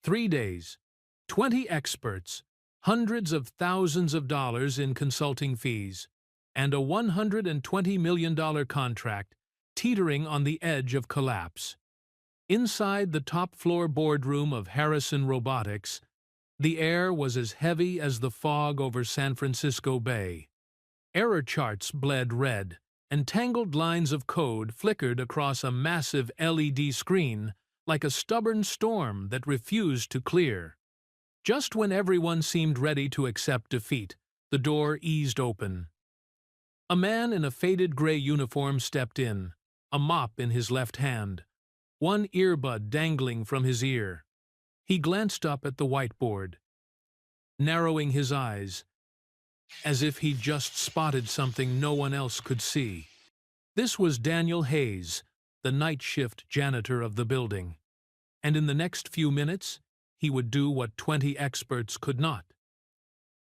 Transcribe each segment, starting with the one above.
3 days, 20 experts, hundreds of thousands of dollars in consulting fees, and a $120 million contract teetering on the edge of collapse. Inside the top-floor boardroom of Harrison Robotics, the air was as heavy as the fog over San Francisco Bay. Error charts bled red, and tangled lines of code flickered across a massive LED screen like a stubborn storm that refused to clear. Just when everyone seemed ready to accept defeat, the door eased open. A man in a faded gray uniform stepped in, a mop in his left hand, one earbud dangling from his ear. He glanced up at the whiteboard, narrowing his eyes, as if he'd just spotted something no one else could see. This was Daniel Hayes, the night shift janitor of the building, and in the next few minutes, he would do what 20 experts could not: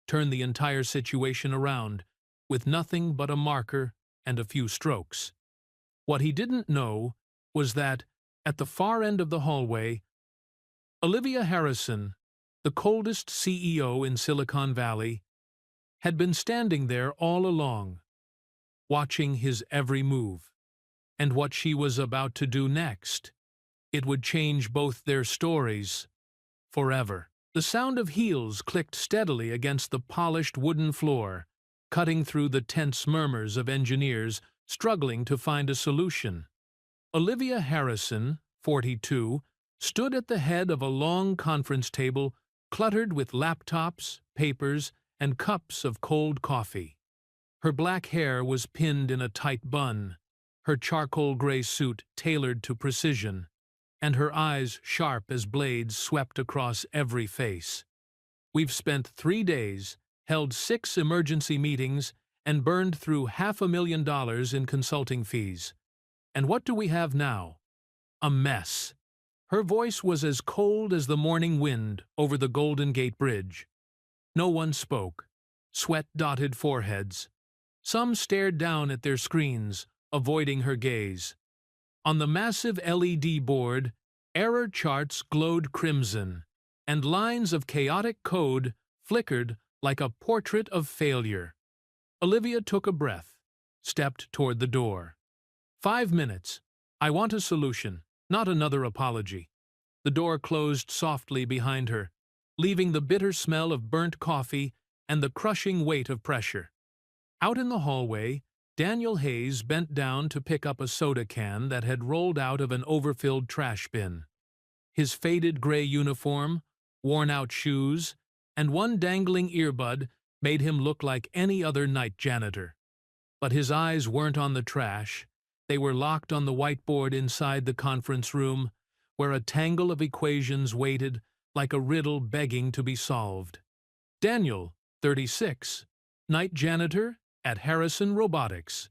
turn the entire situation around with nothing but a marker and a few strokes. What he didn't know was that, at the far end of the hallway, Olivia Harrison, the coldest CEO in Silicon Valley, had been standing there all along, watching his every move. And what she was about to do next, it would change both their stories forever. The sound of heels clicked steadily against the polished wooden floor, cutting through the tense murmurs of engineers struggling to find a solution. Olivia Harrison, 42, stood at the head of a long conference table cluttered with laptops, papers, and cups of cold coffee. Her black hair was pinned in a tight bun, her charcoal gray suit tailored to precision, and her eyes sharp as blades swept across every face. "We've spent 3 days, held 6 emergency meetings, and burned through $500,000 in consulting fees. And what do we have now? A mess." Her voice was as cold as the morning wind over the Golden Gate Bridge. No one spoke, sweat-dotted foreheads. Some stared down at their screens, avoiding her gaze. On the massive LED board, error charts glowed crimson, and lines of chaotic code flickered like a portrait of failure. Olivia took a breath, stepped toward the door. 5 minutes. I want a solution, not another apology. The door closed softly behind her, leaving the bitter smell of burnt coffee and the crushing weight of pressure. Out in the hallway, Daniel Hayes bent down to pick up a soda can that had rolled out of an overfilled trash bin. His faded gray uniform, worn-out shoes, and one dangling earbud made him look like any other night janitor. But his eyes weren't on the trash. They were locked on the whiteboard inside the conference room, where a tangle of equations waited like a riddle begging to be solved. Daniel, 36, night janitor at Harrison Robotics.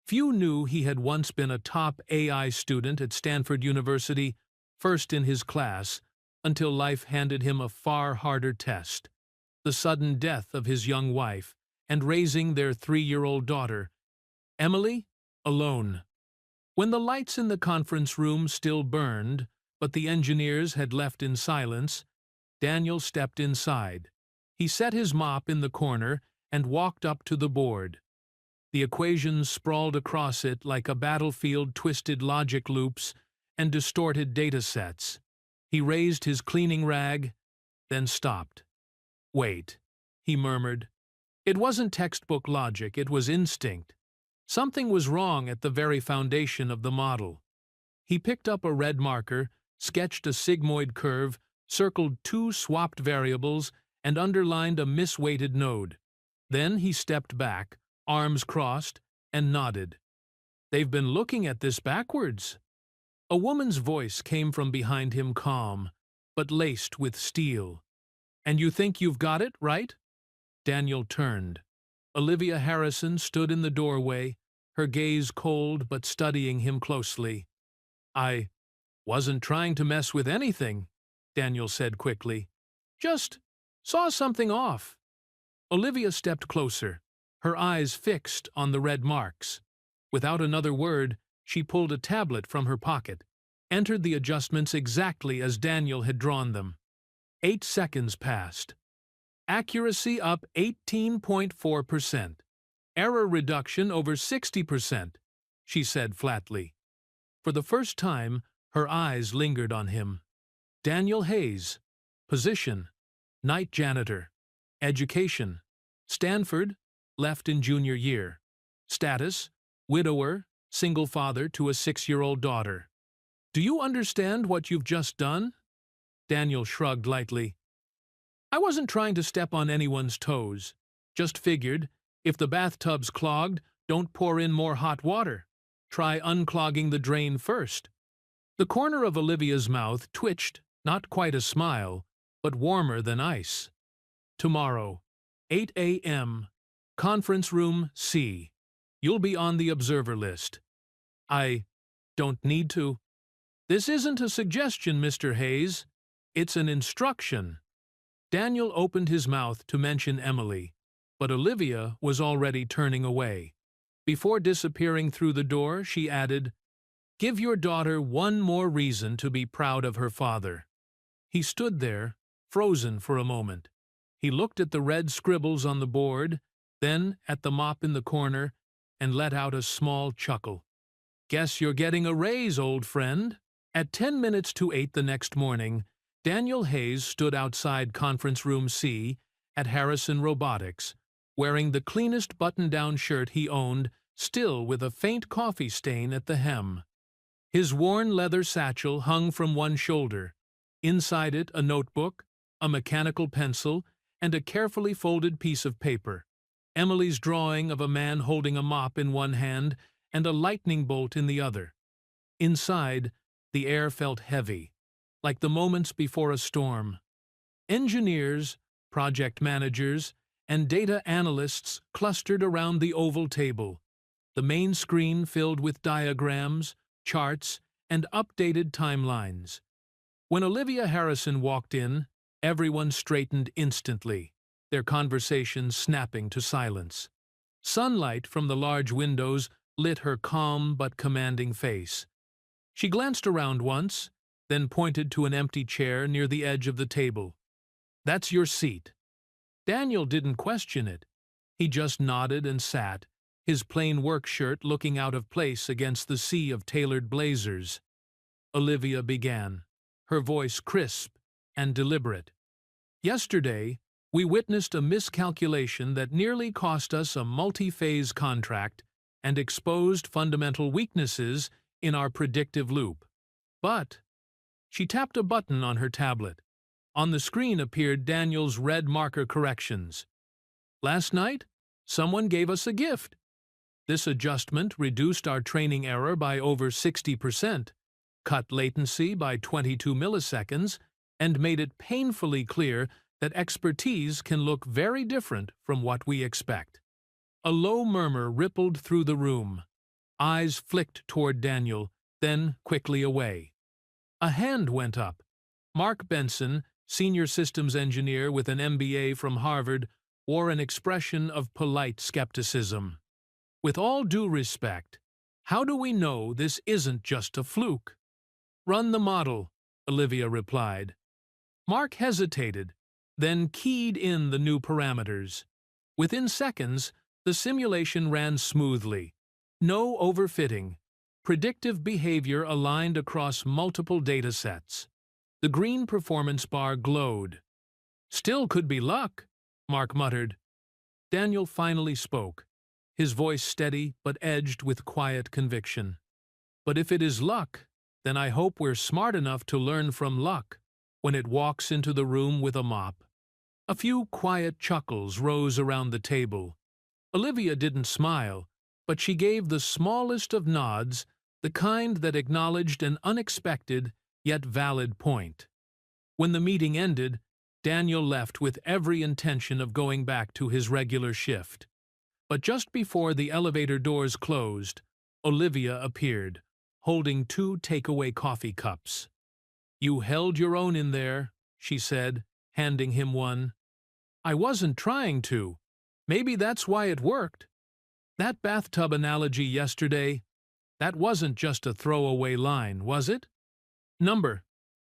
Few knew he had once been a top AI student at Stanford University, first in his class, until life handed him a far harder test: the sudden death of his young wife and raising their 3-year-old daughter, Emily, alone. When the lights in the conference room still burned, but the engineers had left in silence, Daniel stepped inside. He set his mop in the corner and walked up to the board. The equations sprawled across it like a battlefield, twisted logic loops and distorted data sets. He raised his cleaning rag, then stopped. "Wait," he murmured. It wasn't textbook logic, it was instinct. Something was wrong at the very foundation of the model. He picked up a red marker, sketched a sigmoid curve, circled 2 swapped variables, and underlined a misweighted node. Then he stepped back, arms crossed, and nodded. "They've been looking at this backwards." A woman's voice came from behind him, calm, but laced with steel. "And you think you've got it, right?" Daniel turned. Olivia Harrison stood in the doorway, her gaze cold but studying him closely. "I wasn't trying to mess with anything," Daniel said quickly. "Just saw something off." Olivia stepped closer, her eyes fixed on the red marks. Without another word, she pulled a tablet from her pocket, entered the adjustments exactly as Daniel had drawn them. 8 seconds passed. Accuracy up 18.4%. Error reduction over 60%, she said flatly. For the first time, her eyes lingered on him. Daniel Hayes. Position: night janitor. Education: Stanford, left in junior year. Status: widower, single father to a 6-year-old daughter. Do you understand what you've just done? Daniel shrugged lightly. I wasn't trying to step on anyone's toes. Just figured, if the bathtub's clogged, don't pour in more hot water. Try unclogging the drain first. The corner of Olivia's mouth twitched, not quite a smile, but warmer than ice. Tomorrow, 8 a.m., conference room C. You'll be on the observer list. I don't need to. This isn't a suggestion, Mr. Hayes. It's an instruction. Daniel opened his mouth to mention Emily, but Olivia was already turning away. Before disappearing through the door, she added, Give your daughter one more reason to be proud of her father. He stood there, frozen for a moment. He looked at the red scribbles on the board, then at the mop in the corner, and let out a small chuckle. Guess you're getting a raise, old friend. At 10 minutes to 8 the next morning, Daniel Hayes stood outside Conference Room C at Harrison Robotics, wearing the cleanest button-down shirt he owned, still with a faint coffee stain at the hem. His worn leather satchel hung from one shoulder. Inside it, a notebook, a mechanical pencil, and a carefully folded piece of paper. Emily's drawing of a man holding a mop in one hand and a lightning bolt in the other. Inside, the air felt heavy, like the moments before a storm. Engineers, project managers, and data analysts clustered around the oval table, the main screen filled with diagrams, charts, and updated timelines. When Olivia Harrison walked in, everyone straightened instantly, their conversations snapping to silence. Sunlight from the large windows lit her calm but commanding face. She glanced around once, then pointed to an empty chair near the edge of the table. That's your seat. Daniel didn't question it. He just nodded and sat, his plain work shirt looking out of place against the sea of tailored blazers. Olivia began, her voice crisp and deliberate. Yesterday, we witnessed a miscalculation that nearly cost us a multi-phase contract and exposed fundamental weaknesses in our predictive loop. But she tapped a button on her tablet. On the screen appeared Daniel's red marker corrections. Last night, someone gave us a gift. This adjustment reduced our training error by over 60%, cut latency by 22 milliseconds, and made it painfully clear that expertise can look very different from what we expect. A low murmur rippled through the room. Eyes flicked toward Daniel, then quickly away. A hand went up. Mark Benson, senior systems engineer with an MBA from Harvard, wore an expression of polite skepticism. With all due respect, how do we know this isn't just a fluke? Run the model, Olivia replied. Mark hesitated, then keyed in the new parameters. Within seconds, the simulation ran smoothly. No overfitting. Predictive behavior aligned across multiple datasets. The green performance bar glowed. Still could be luck, Mark muttered. Daniel finally spoke, his voice steady but edged with quiet conviction. But if it is luck, then I hope we're smart enough to learn from luck when it walks into the room with a mop. A few quiet chuckles rose around the table. Olivia didn't smile, but she gave the smallest of nods, the kind that acknowledged an unexpected yet valid point. When the meeting ended, Daniel left with every intention of going back to his regular shift. But just before the elevator doors closed, Olivia appeared, holding 2 takeaway coffee cups. You held your own in there, she said, handing him one. I wasn't trying to. Maybe that's why it worked. That bathtub analogy yesterday, that wasn't just a throwaway line, was it? Number.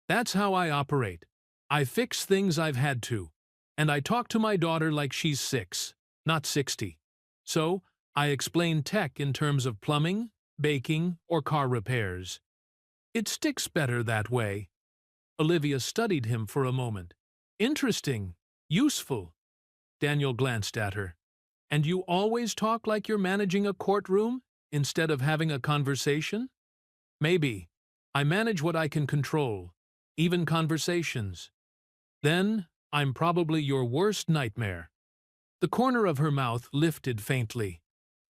That's how I operate. I fix things I've had to, and I talk to my daughter like she's 6, not 60. So, I explain tech in terms of plumbing, baking, or car repairs. It sticks better that way. Olivia studied him for a moment. Interesting. Useful. Daniel glanced at her. And you always talk like you're managing a courtroom instead of having a conversation? Maybe. I manage what I can control, even conversations. Then, I'm probably your worst nightmare. The corner of her mouth lifted faintly.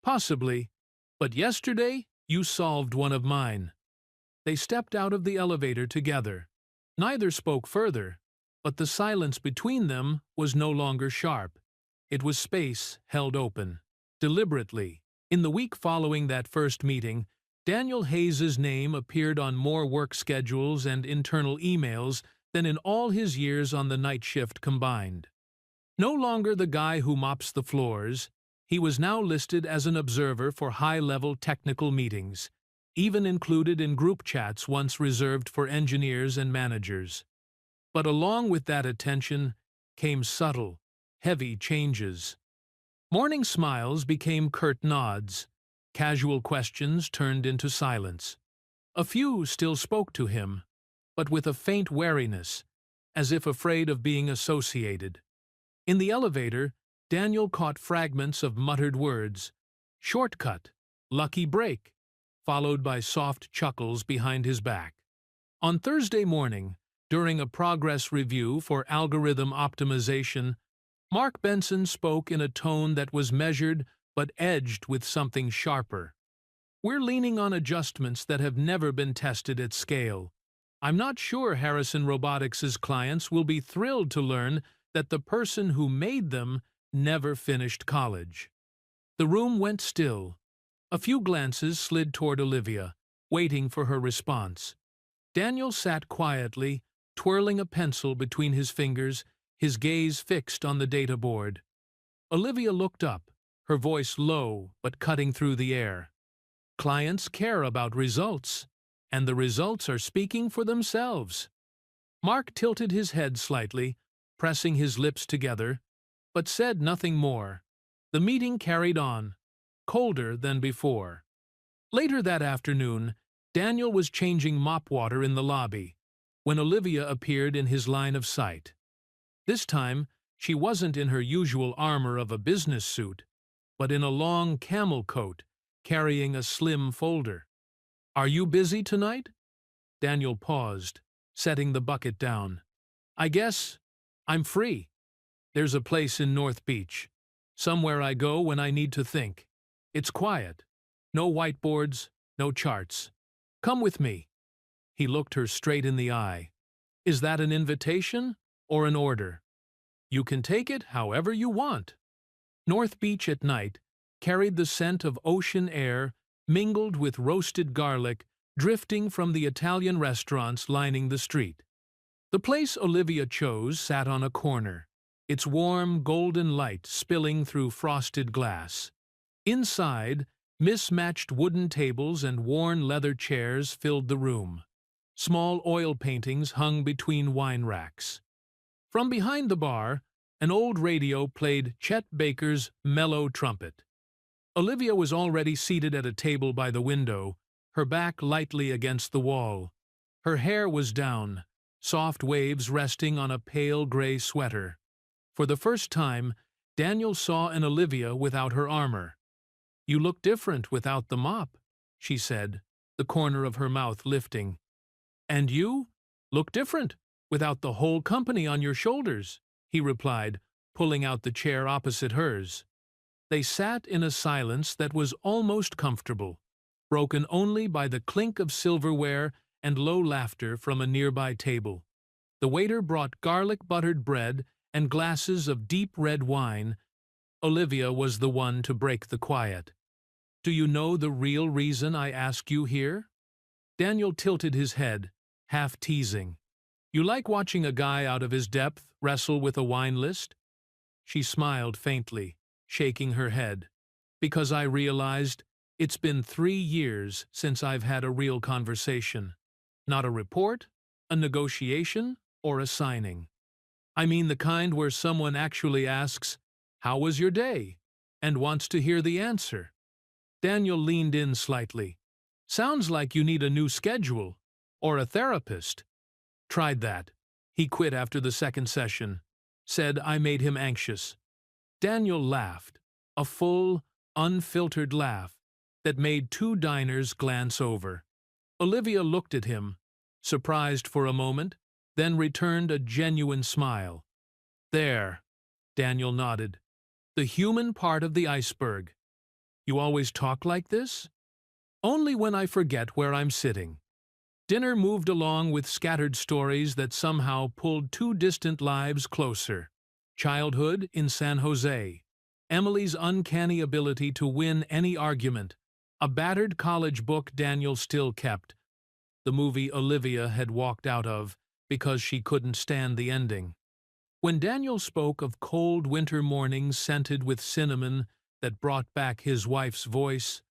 Possibly. But yesterday, you solved one of mine. They stepped out of the elevator together. Neither spoke further, but the silence between them was no longer sharp. It was space held open. Deliberately, in the week following that first meeting, Daniel Hayes's name appeared on more work schedules and internal emails than in all his years on the night shift combined. No longer the guy who mops the floors, he was now listed as an observer for high-level technical meetings, even included in group chats once reserved for engineers and managers. But along with that attention came subtle, heavy changes. Morning smiles became curt nods. Casual questions turned into silence. A few still spoke to him, but with a faint wariness, as if afraid of being associated. In the elevator, Daniel caught fragments of muttered words. Shortcut, lucky break, followed by soft chuckles behind his back. On Thursday morning, during a progress review for algorithm optimization, Mark Benson spoke in a tone that was measured but edged with something sharper. We're leaning on adjustments that have never been tested at scale. I'm not sure Harrison Robotics' clients will be thrilled to learn that the person who made them never finished college. The room went still. A few glances slid toward Olivia, waiting for her response. Daniel sat quietly, twirling a pencil between his fingers, his gaze fixed on the data board. Olivia looked up, her voice low but cutting through the air. Clients care about results, and the results are speaking for themselves. Mark tilted his head slightly, pressing his lips together, but said nothing more. The meeting carried on, colder than before. Later that afternoon, Daniel was changing mop water in the lobby, when Olivia appeared in his line of sight. This time, she wasn't in her usual armor of a business suit, but in a long camel coat, carrying a slim folder. Are you busy tonight? Daniel paused, setting the bucket down. I guess I'm free. There's a place in North Beach, somewhere I go when I need to think. It's quiet. No whiteboards, no charts. Come with me. He looked her straight in the eye. Is that an invitation or an order? You can take it however you want. North Beach at night carried the scent of ocean air mingled with roasted garlic drifting from the Italian restaurants lining the street. The place Olivia chose sat on a corner, its warm golden light spilling through frosted glass. Inside, mismatched wooden tables and worn leather chairs filled the room. Small oil paintings hung between wine racks. From behind the bar, an old radio played Chet Baker's mellow trumpet. Olivia was already seated at a table by the window, her back lightly against the wall. Her hair was down, soft waves resting on a pale gray sweater. For the first time, Daniel saw an Olivia without her armor. You look different without the mop, she said, the corner of her mouth lifting. And you look different without the whole company on your shoulders, he replied, pulling out the chair opposite hers. They sat in a silence that was almost comfortable, broken only by the clink of silverware and low laughter from a nearby table. The waiter brought garlic-buttered bread and glasses of deep red wine. Olivia was the one to break the quiet. Do you know the real reason I ask you here? Daniel tilted his head, half teasing. You like watching a guy out of his depth wrestle with a wine list? She smiled faintly, shaking her head. Because I realized it's been 3 years since I've had a real conversation. Not a report, a negotiation, or a signing. I mean the kind where someone actually asks, "How was your day?" and wants to hear the answer. Daniel leaned in slightly. "Sounds like you need a new schedule. Or a therapist." "Tried that. He quit after the second session. Said I made him anxious." Daniel laughed, a full, unfiltered laugh that made two diners glance over. Olivia looked at him, surprised for a moment, then returned a genuine smile. "There," Daniel nodded. "The human part of the iceberg. You always talk like this?" "Only when I forget where I'm sitting." Dinner moved along with scattered stories that somehow pulled two distant lives closer. Childhood in San Jose, Emily's uncanny ability to win any argument, a battered college book Daniel still kept, the movie Olivia had walked out of because she couldn't stand the ending. When Daniel spoke of cold winter mornings scented with cinnamon that brought back his wife's voice,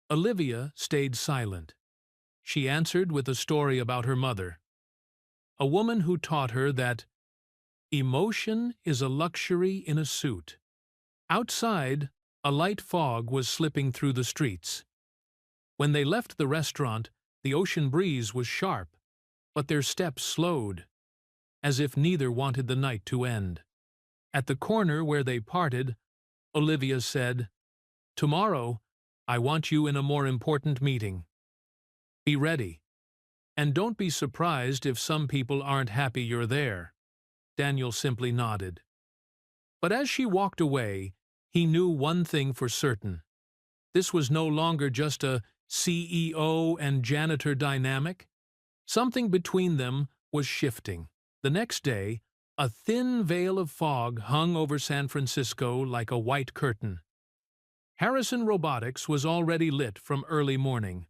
Olivia stayed silent. She answered with a story about her mother, a woman who taught her that emotion is a luxury in a suit. Outside, a light fog was slipping through the streets. When they left the restaurant, the ocean breeze was sharp, but their steps slowed, as if neither wanted the night to end. At the corner where they parted, Olivia said, "Tomorrow, I want you in a more important meeting. Be ready. And don't be surprised if some people aren't happy you're there." Daniel simply nodded. But as she walked away, he knew one thing for certain. This was no longer just a CEO and janitor dynamic. Something between them was shifting. The next day, a thin veil of fog hung over San Francisco like a white curtain. Harrison Robotics was already lit from early morning,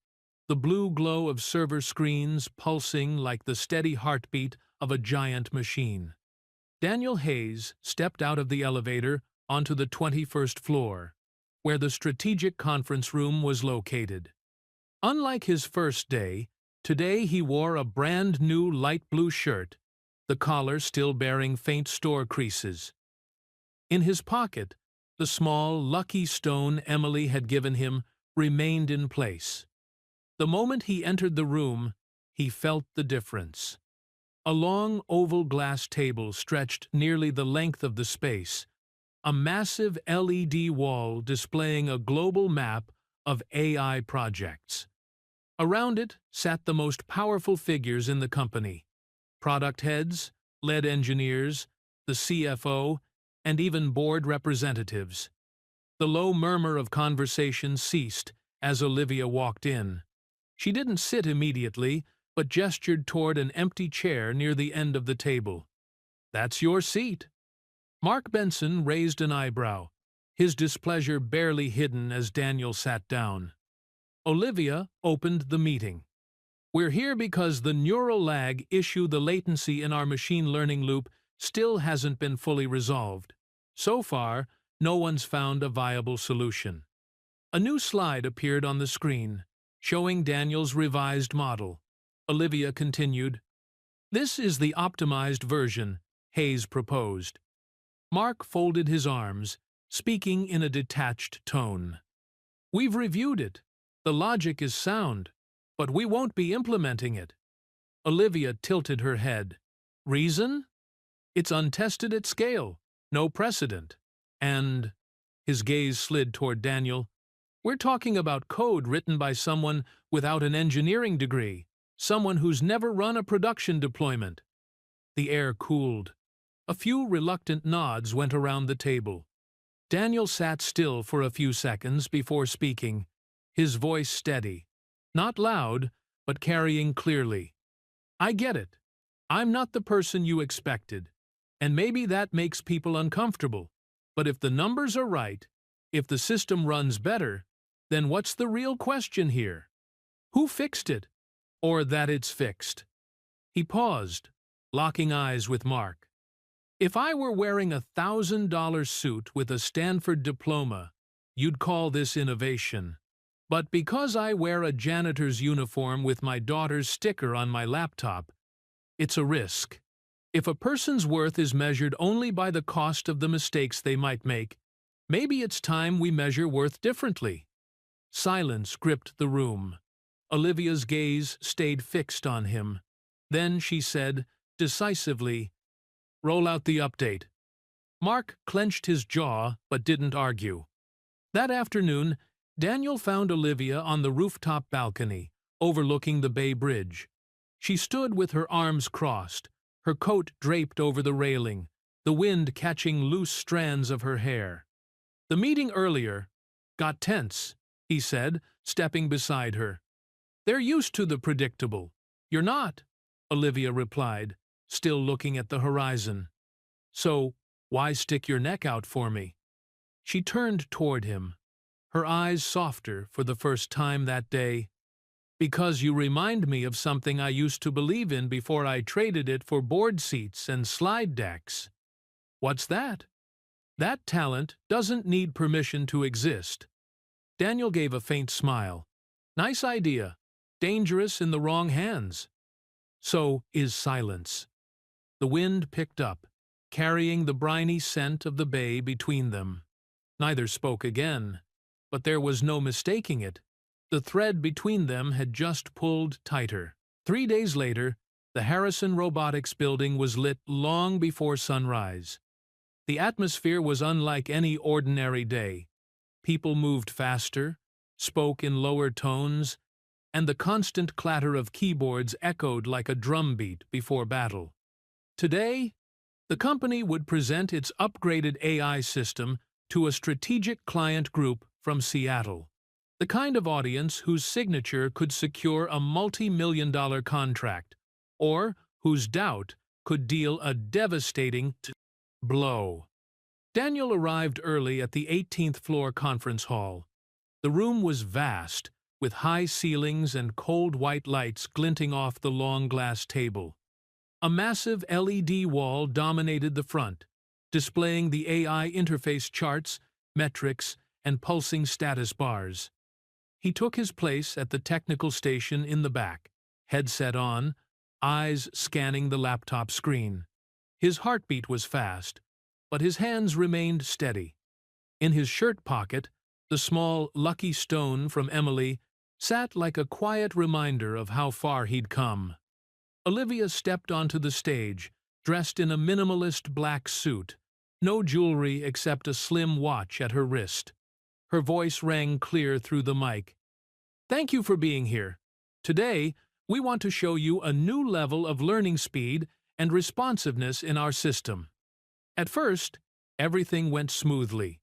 the blue glow of server screens pulsing like the steady heartbeat of a giant machine. Daniel Hayes stepped out of the elevator onto the 21st floor, where the strategic conference room was located. Unlike his first day, today he wore a brand new light blue shirt, the collar still bearing faint store creases. In his pocket, the small, lucky stone Emily had given him remained in place. The moment he entered the room, he felt the difference. A long oval glass table stretched nearly the length of the space, a massive LED wall displaying a global map of AI projects. Around it sat the most powerful figures in the company: product heads, lead engineers, the CFO, and even board representatives. The low murmur of conversation ceased as Olivia walked in. She didn't sit immediately, but gestured toward an empty chair near the end of the table. "That's your seat." Mark Benson raised an eyebrow, his displeasure barely hidden as Daniel sat down. Olivia opened the meeting. "We're here because the neural lag issue, the latency in our machine learning loop, still hasn't been fully resolved. So far, no one's found a viable solution." A new slide appeared on the screen, showing Daniel's revised model. Olivia continued, "This is the optimized version," Hayes proposed. Mark folded his arms, speaking in a detached tone. "We've reviewed it. The logic is sound, but we won't be implementing it." Olivia tilted her head. "Reason? It's untested at scale, no precedent. And," his gaze slid toward Daniel, "we're talking about code written by someone without an engineering degree. Someone who's never run a production deployment." The air cooled. A few reluctant nods went around the table. Daniel sat still for a few seconds before speaking, his voice steady. Not loud, but carrying clearly. "I get it. I'm not the person you expected. And maybe that makes people uncomfortable. But if the numbers are right, if the system runs better, then what's the real question here? Who fixed it? Or that it's fixed?" He paused, locking eyes with Mark. "If I were wearing a $1,000 suit with a Stanford diploma, you'd call this innovation. But because I wear a janitor's uniform with my daughter's sticker on my laptop, it's a risk." If a person's worth is measured only by the cost of the mistakes they might make, maybe it's time we measure worth differently. Silence gripped the room. Olivia's gaze stayed fixed on him. Then she said, decisively, "Roll out the update." Mark clenched his jaw but didn't argue. That afternoon, Daniel found Olivia on the rooftop balcony, overlooking the Bay Bridge. She stood with her arms crossed, her coat draped over the railing, the wind catching loose strands of her hair. "The meeting earlier got tense," he said, stepping beside her. "They're used to the predictable." "You're not," Olivia replied, still looking at the horizon. "So, why stick your neck out for me?" She turned toward him, her eyes softer for the first time that day. "Because you remind me of something I used to believe in before I traded it for board seats and slide decks." "What's that?" "That talent doesn't need permission to exist." Daniel gave a faint smile. "Nice idea. Dangerous in the wrong hands." "So is silence." The wind picked up, carrying the briny scent of the bay between them. Neither spoke again, but there was no mistaking it. The thread between them had just pulled tighter. 3 days later, the Harrison Robotics building was lit long before sunrise. The atmosphere was unlike any ordinary day. People moved faster, spoke in lower tones, and the constant clatter of keyboards echoed like a drumbeat before battle. Today, the company would present its upgraded AI system to a strategic client group from Seattle, the kind of audience whose signature could secure a multi-million-dollar contract, or whose doubt could deal a devastating blow. Daniel arrived early at the 18th floor conference hall. The room was vast, with high ceilings and cold white lights glinting off the long glass table. A massive LED wall dominated the front, displaying the AI interface charts, metrics, and pulsing status bars. He took his place at the technical station in the back, headset on, eyes scanning the laptop screen. His heartbeat was fast, but his hands remained steady. In his shirt pocket, the small lucky stone from Emily sat like a quiet reminder of how far he'd come. Olivia stepped onto the stage, dressed in a minimalist black suit, no jewelry except a slim watch at her wrist. Her voice rang clear through the mic. "Thank you for being here. Today, we want to show you a new level of learning speed and responsiveness in our system." At first, everything went smoothly.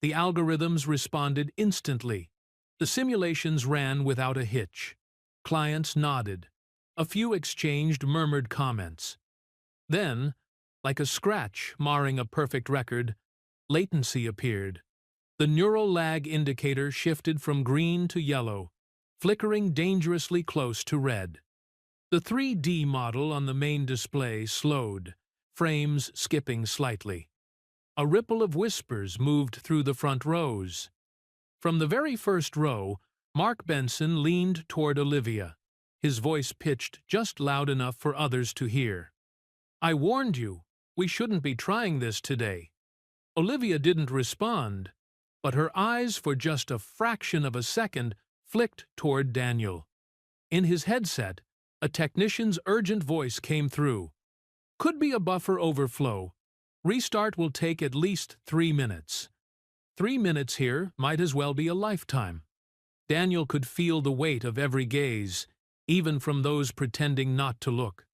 The algorithms responded instantly. The simulations ran without a hitch. Clients nodded. A few exchanged murmured comments. Then, like a scratch marring a perfect record, latency appeared. The neural lag indicator shifted from green to yellow, flickering dangerously close to red. The 3D model on the main display slowed, frames skipping slightly. A ripple of whispers moved through the front rows. From the very first row, Mark Benson leaned toward Olivia, his voice pitched just loud enough for others to hear. "I warned you, we shouldn't be trying this today." Olivia didn't respond, but her eyes for just a fraction of a second flicked toward Daniel. In his headset, a technician's urgent voice came through. "Could be a buffer overflow. Restart will take at least 3 minutes." 3 minutes here might as well be a lifetime. Daniel could feel the weight of every gaze, even from those pretending not to look.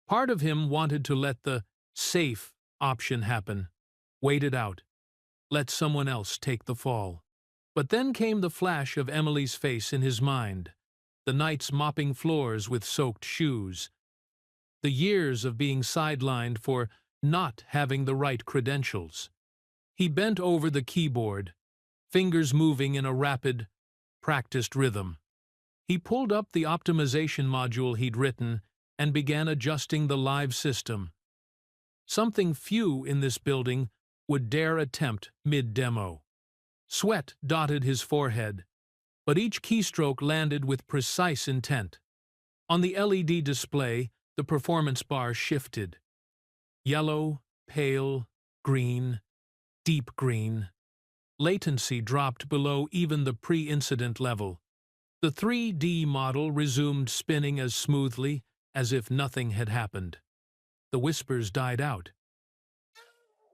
Part of him wanted to let the safe option happen, wait it out, let someone else take the fall. But then came the flash of Emily's face in his mind, the nights mopping floors with soaked shoes, the years of being sidelined for not having the right credentials. He bent over the keyboard, fingers moving in a rapid, practiced rhythm. He pulled up the optimization module he'd written and began adjusting the live system. Something few in this building would dare attempt mid-demo. Sweat dotted his forehead, but each keystroke landed with precise intent. On the LED display, the performance bar shifted. Yellow, pale, green, deep green. Latency dropped below even the pre-incident level. The 3D model resumed spinning as smoothly as if nothing had happened. The whispers died out.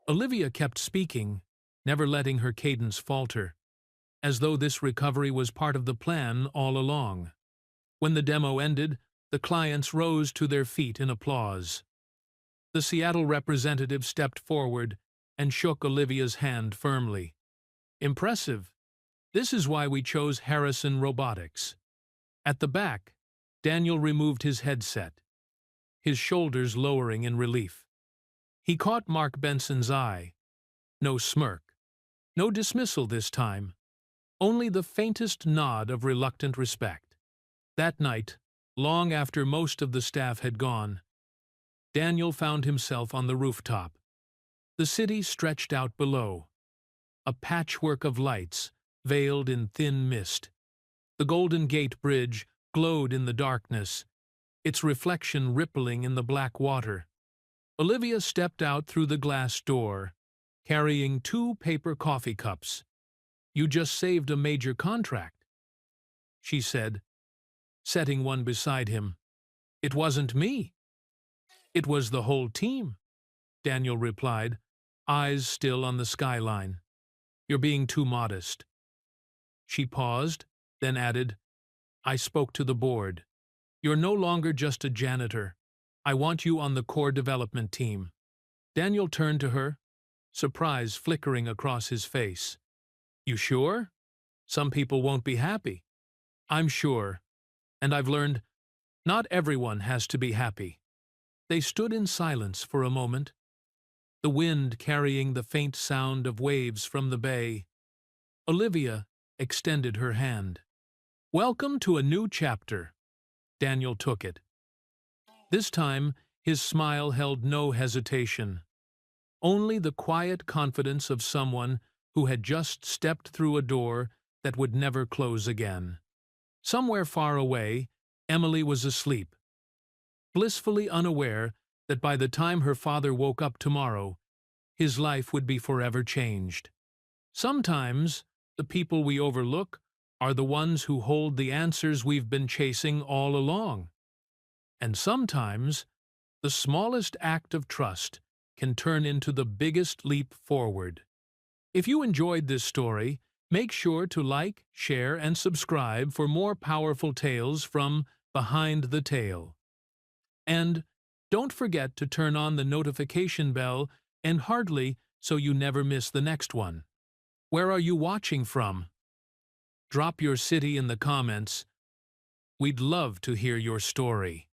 Olivia kept speaking, never letting her cadence falter, as though this recovery was part of the plan all along. When the demo ended, the clients rose to their feet in applause. The Seattle representative stepped forward and shook Olivia's hand firmly. Impressive. This is why we chose Harrison Robotics. At the back, Daniel removed his headset, his shoulders lowering in relief. He caught Mark Benson's eye. No smirk, no dismissal this time, only the faintest nod of reluctant respect. That night, long after most of the staff had gone, Daniel found himself on the rooftop. The city stretched out below, a patchwork of lights veiled in thin mist. The Golden Gate Bridge glowed in the darkness, its reflection rippling in the black water. Olivia stepped out through the glass door, carrying 2 paper coffee cups. "You just saved a major contract," she said, setting one beside him. "It wasn't me. It was the whole team," Daniel replied, eyes still on the skyline. "You're being too modest." She paused, then added, "I spoke to the board. You're no longer just a janitor. I want you on the core development team." Daniel turned to her, surprise flickering across his face. "You sure? Some people won't be happy." "I'm sure. And I've learned not everyone has to be happy." They stood in silence for a moment, the wind carrying the faint sound of waves from the bay. Olivia extended her hand. "Welcome to a new chapter." Daniel took it. This time, his smile held no hesitation, only the quiet confidence of someone who had just stepped through a door that would never close again. Somewhere far away, Emily was asleep, blissfully unaware that by the time her father woke up tomorrow, his life would be forever changed. Sometimes, the people we overlook are the ones who hold the answers we've been chasing all along. And sometimes, the smallest act of trust can turn into the biggest leap forward. If you enjoyed this story, make sure to like, share, and subscribe for more powerful tales from Behind the Tale. And don't forget to turn on the notification bell and heartly so you never miss the next one. Where are you watching from? Drop your city in the comments. We'd love to hear your story.